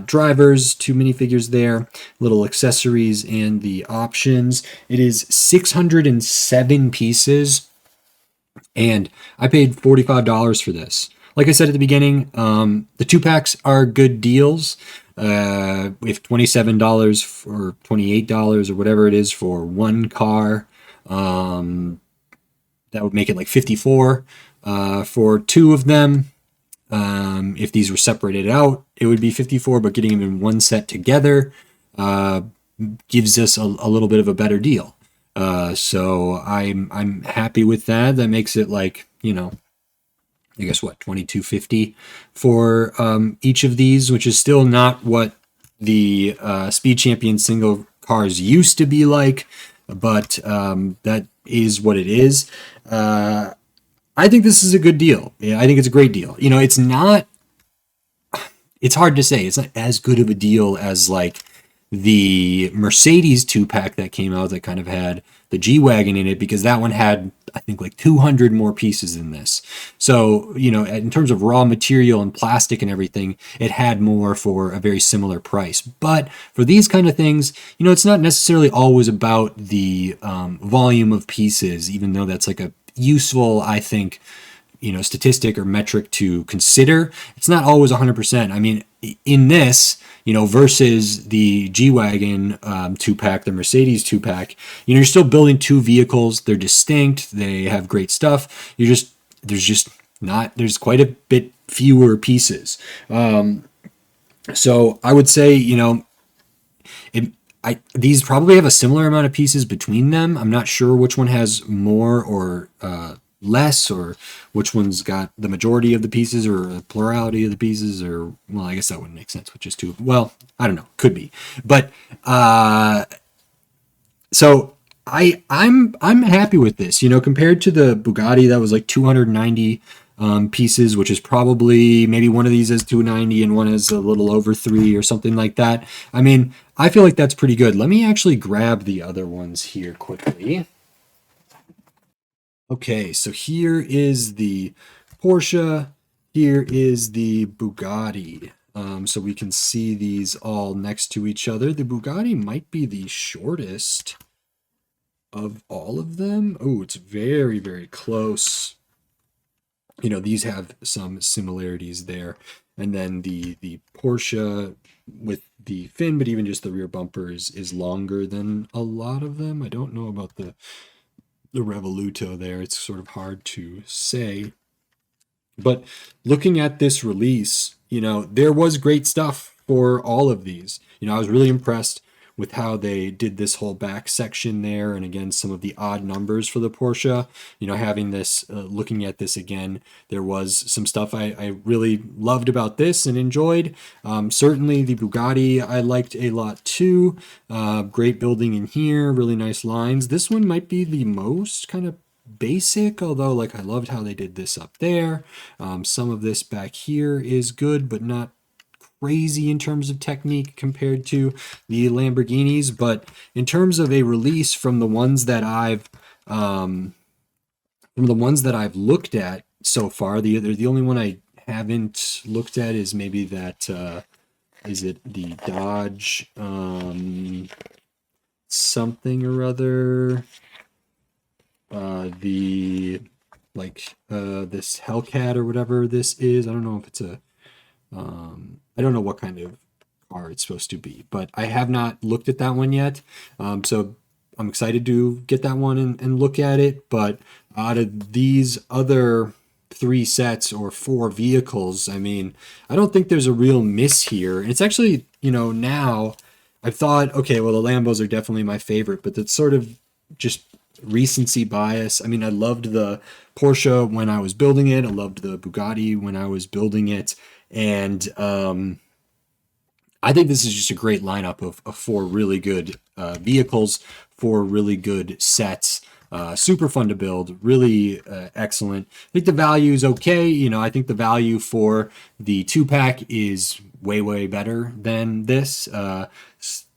drivers, 2 minifigures there, little accessories, and the options. It is 607 pieces, and I paid $45 for this. Like I said at the beginning, the 2-packs are good deals. If $27 or $28 or whatever it is for one car, that would make it like 54 for 2 of them. If these were separated out, it would be 54, but getting them in one set together gives us a little bit of a better deal. So I'm happy with that. That makes it like, you know, I guess what, $22.50 for each of these, which is still not what the Speed Champion single cars used to be like, but that is what it is. I think this is a good deal. Yeah, I think it's a great deal. You know, it's hard to say. It's not as good of a deal as like the Mercedes 2-pack that came out that kind of had the G-Wagon in it, because that one had, I think, like 200 more pieces than this. So, you know, in terms of raw material and plastic and everything, it had more for a very similar price. But for these kind of things, you know, it's not necessarily always about the volume of pieces, even though that's like a useful, I think, you know, statistic or metric to consider. It's not always 100%. I mean, in this, you know, versus the G-Wagon 2-pack, the Mercedes 2-pack, you know, you're still building 2 vehicles. They're distinct. They have great stuff. There's quite a bit fewer pieces. So I would say, you know, these probably have a similar amount of pieces between them. I'm not sure which one has more or less, or which one's got the majority of the pieces or a plurality of the pieces, or, well, I guess that wouldn't make sense, which is 2. Well, I don't know, could be. But so I'm happy with this, you know, compared to the Bugatti that was like 290 pieces, which is probably, maybe one of these is 290 and one is a little over 3 or something like that. I mean, I feel like that's pretty good. Let me actually grab the other ones here quickly. Okay, so here is the Porsche, here is the Bugatti. So we can see these all next to each other. The Bugatti might be the shortest of all of them. Oh, it's very, very close. You know, these have some similarities there. And then the Porsche with the fin, but even just the rear bumper is longer than a lot of them. I don't know about the Revuelto there. It's sort of hard to say. But looking at this release, you know, there was great stuff for all of these. You know, I was really impressed with how they did this whole back section there. And again, some of the odd numbers for the Porsche, you know, having this, looking at this again, there was some stuff I really loved about this and enjoyed. Certainly the Bugatti I liked a lot too. Great building in here, really nice lines. This one might be the most kind of basic, although like I loved how they did this up there. Some of this back here is good, but not crazy in terms of technique compared to the Lamborghinis. But in terms of a release from the ones that I've looked at so far, the only one I haven't looked at is maybe that is it the Dodge something or other, the like this Hellcat or whatever this is. I don't know if it's a I don't know what kind of car it's supposed to be, but I have not looked at that one yet. So I'm excited to get that one and look at it. But out of these other 3 sets or 4 vehicles, I mean, I don't think there's a real miss here. And it's actually, you know, now I've thought, okay, well, the Lambos are definitely my favorite, but that's sort of just recency bias. I mean, I loved the Porsche when I was building it. I loved the Bugatti when I was building it. And I think this is just a great lineup of 4 really good vehicles, 4 really good sets. Super fun to build, really excellent. I think the value is okay. You know, I think the value for the 2-pack is way better than this.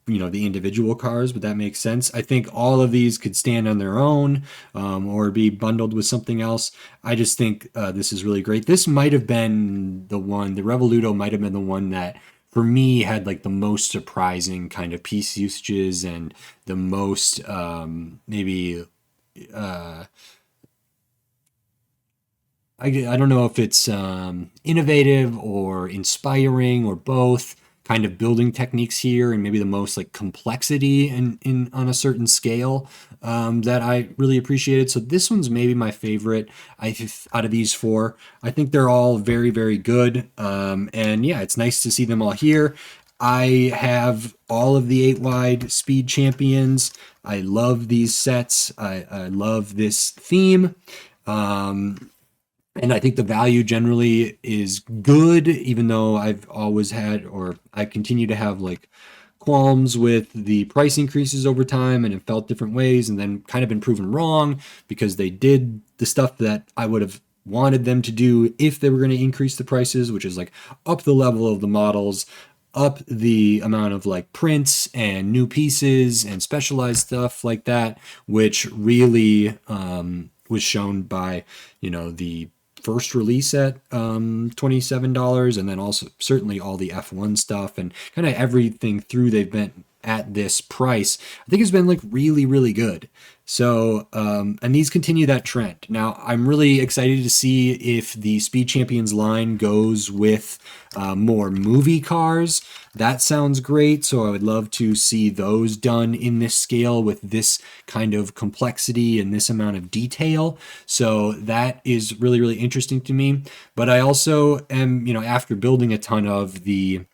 You know, the individual cars, but that makes sense. I think all of these could stand on their own, or be bundled with something else. I just think this is really great. This might have been the one, the Revoluto might have been the one that for me had like the most surprising kind of piece usages and the most maybe uh, I don't know if it's innovative or inspiring or both kind of building techniques here, and maybe the most like complexity in on a certain scale that I really appreciated. So this one's maybe my favorite out of these four. I think they're all very good. And yeah, it's nice to see them all here. I have all of the 8 wide speed champions. I love these sets. I love this theme. And I think the value generally is good, even though I've always had, or I continue to have like qualms with the price increases over time and have felt different ways and then kind of been proven wrong because they did the stuff that I would have wanted them to do if they were going to increase the prices, which is like up the level of the models, up the amount of like prints and new pieces and specialized stuff like that, which really was shown by, you know, the first release at $27, and then also certainly all the F1 stuff and kind of everything through they've been at this price, I think has been like really good. So and these continue that trend. Now I'm really excited to see if the Speed Champions line goes with more movie cars. That sounds great. So I would love to see those done in this scale with this kind of complexity and this amount of detail. So that is really interesting to me. But I also am, you know, after building a ton of the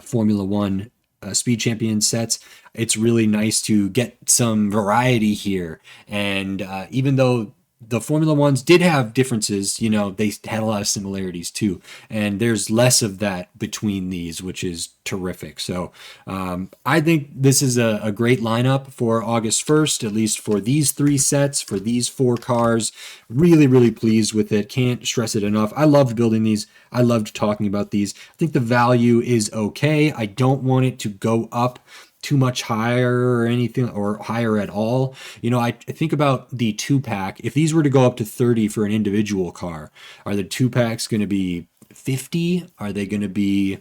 Formula One Speed Champion sets, it's really nice to get some variety here. And even though the Formula Ones did have differences, you know, they had a lot of similarities too. And there's less of that between these, which is terrific. So I think this is a great lineup for August 1st, at least for these 3 sets, for these 4 cars. Really pleased with it. Can't stress it enough. I loved building these. I loved talking about these. I think the value is okay. I don't want it to go up too much higher or anything, or higher at all. You know, I think about the 2-pack. If these were to go up to 30 for an individual car, are the 2-packs going to be 50? Are they going to be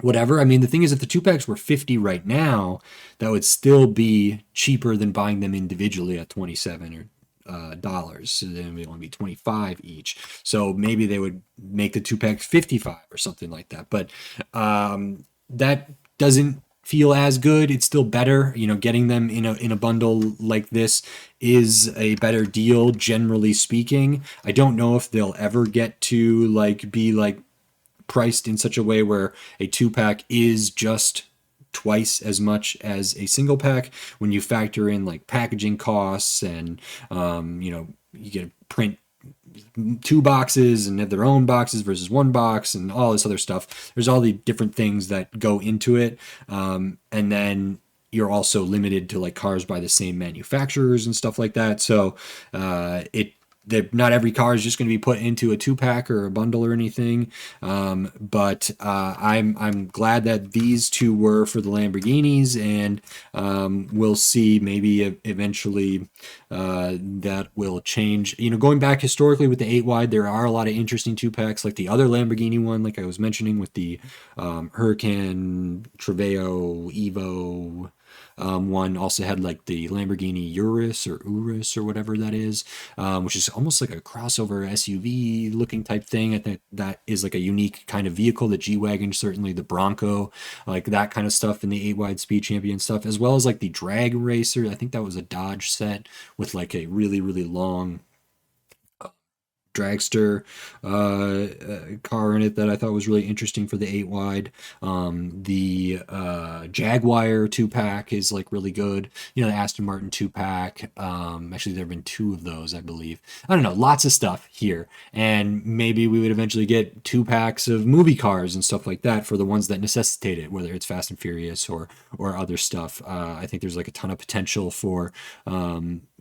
whatever? I mean, the thing is, if the 2-packs were 50 right now, that would still be cheaper than buying them individually at 27 or dollars. So then it would only be 25 each. So maybe they would make the 2-packs 55 or something like that. But that doesn't feel as good. It's still better, you know, getting them in a bundle like this is a better deal, generally speaking. I don't know if they'll ever get to like be like priced in such a way where a 2-pack is just twice as much as a single pack when you factor in like packaging costs and you know, you get a print 2 boxes and have their own boxes versus 1 box and all this other stuff. There's all the different things that go into it. And then you're also limited to like cars by the same manufacturers and stuff like that. So not every car is just going to be put into a 2-pack or a bundle or anything. But I'm glad that these 2 were for the Lamborghinis, and we'll see maybe eventually that will change. You know, going back historically with the 8 wide, there are a lot of interesting 2-packs, like the other Lamborghini one, like I was mentioning with the Huracan Treveo Evo. One also had like the Lamborghini Urus or whatever that is, which is almost like a crossover SUV looking type thing. I think that is like a unique kind of vehicle. The G-Wagon, certainly the Bronco, like that kind of stuff in the 8 wide Speed Champion stuff, as well as like the Drag Racer. I think that was a Dodge set with like a really long dragster car in it that I thought was really interesting for the 8 wide. The Jaguar 2-pack is like really good. You know, the Aston Martin 2-pack. Actually, there have been 2 of those, I believe. I don't know, lots of stuff here. And maybe we would eventually get 2-packs of movie cars and stuff like that for the ones that necessitate it, whether it's Fast and Furious or other stuff. I think there's like a ton of potential for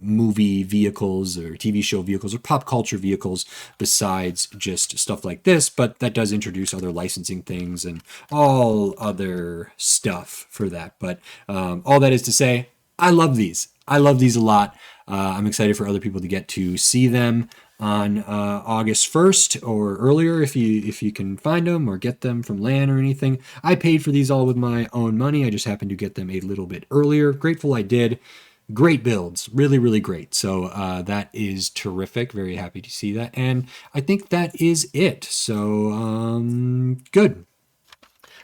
movie vehicles or TV show vehicles or pop culture vehicles besides just stuff like this, but that does introduce other licensing things and all other stuff for that. But all that is to say, I love these. I love these a lot. I'm excited for other people to get to see them on August 1st or earlier if you can find them or get them from LAN or anything. I paid for these all with my own money. I just happened to get them a little bit earlier. Grateful I did. Great builds, really, really great. So that is terrific. Very happy to see that. And I think that is it. So good.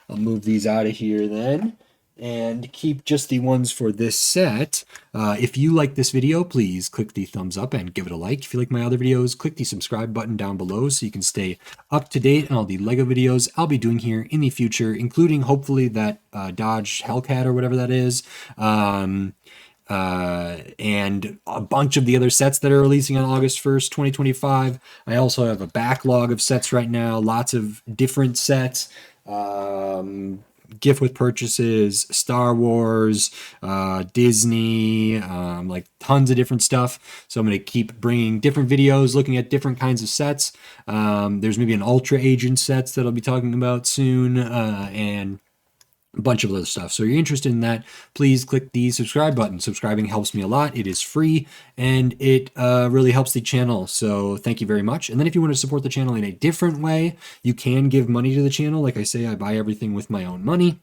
I'll move these out of here then and keep just the ones for this set. If you like this video, please click the thumbs up and give it a like. If you like my other videos, click the subscribe button down below so you can stay up to date on all the LEGO videos I'll be doing here in the future, including hopefully that Dodge Hellcat or whatever that is. And a bunch of the other sets that are releasing on August 1st, 2025. I also have a backlog of sets right now, lots of different sets, gift with purchases, Star Wars, Disney, like tons of different stuff. So I'm going to keep bringing different videos, looking at different kinds of sets. There's maybe an Ultra Agent sets that I'll be talking about soon, and a bunch of other stuff. So if you're interested in that, please click the subscribe button. Subscribing helps me a lot. It is free and it really helps the channel. So thank you very much. And then if you want to support the channel in a different way, you can give money to the channel. Like I say, I buy everything with my own money.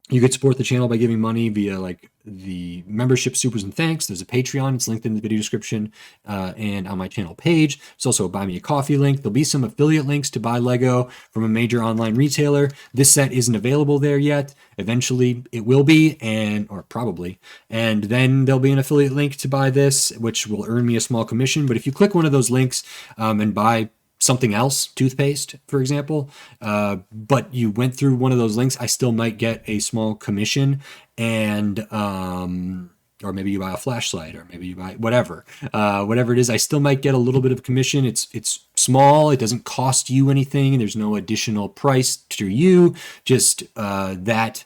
You could support the channel by giving money via like the membership supers and thanks. There's a Patreon. It's linked in the video description and on my channel page. There's also a buy me a coffee link. There'll be some affiliate links to buy Lego from a major online retailer. This set isn't available there yet. Eventually it will be, or probably. And then there'll be an affiliate link to buy this, which will earn me a small commission. But if you click one of those links and buy something else, toothpaste, for example, but you went through one of those links, I still might get a small commission, and or maybe you buy a flashlight, or maybe you buy whatever it is, I still might get a little bit of commission. It's small, it doesn't cost you anything, there's no additional price to you, just that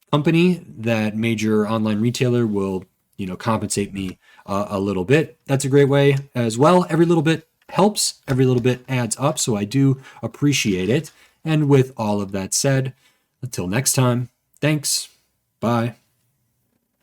company, that major online retailer will, compensate me a little bit. That's a great way as well. Every little bit helps, every little bit adds up, so I do appreciate it. And with all of that said, until next time, thanks, bye.